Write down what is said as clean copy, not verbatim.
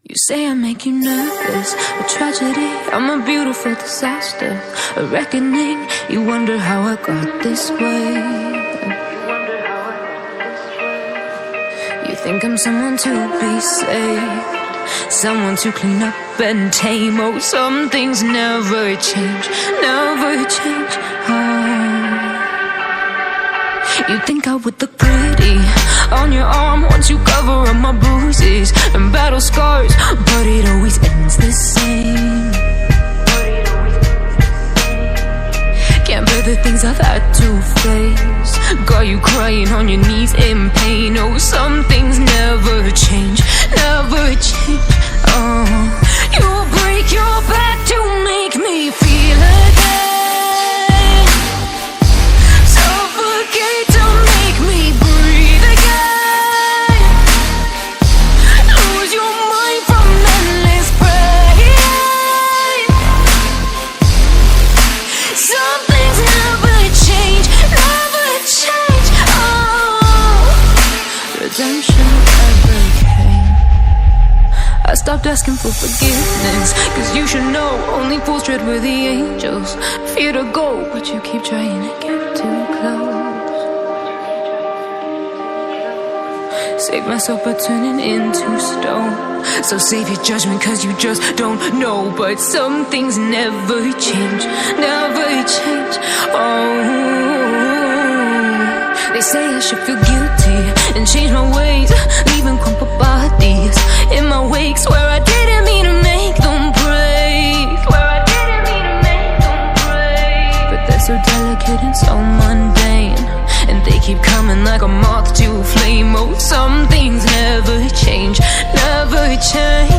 You say I make you nervous, a tragedy, I'm a beautiful disaster, a reckoning. You wonder how I got this way. You think I'm someone to be saved, someone to clean up and tame. Oh, some things never change, never change. You think I would look pretty on your arm once you cover up my bruises and battle scars, but it always ends the same. Can't bear the things I've had to face, got you crying on your knees in pain. Oh, some things never change, never change. You break your back to make me feel again. Redemption never came. I stopped asking for forgiveness, cause you should know only fools tread with the angels. Fear to go, but you keep trying to get too close. Save myself by turning into stone. So save your judgment cause you just don't know. But some things never change, never change. They say I should feel guilty and change my ways, leaving crumpled bodies in my wake. Swear I didn't mean to make them break, swear I didn't mean to make them break. But they're so delicate and so mundane, and they keep coming like a moth to a flame. Oh, some things never change, never change.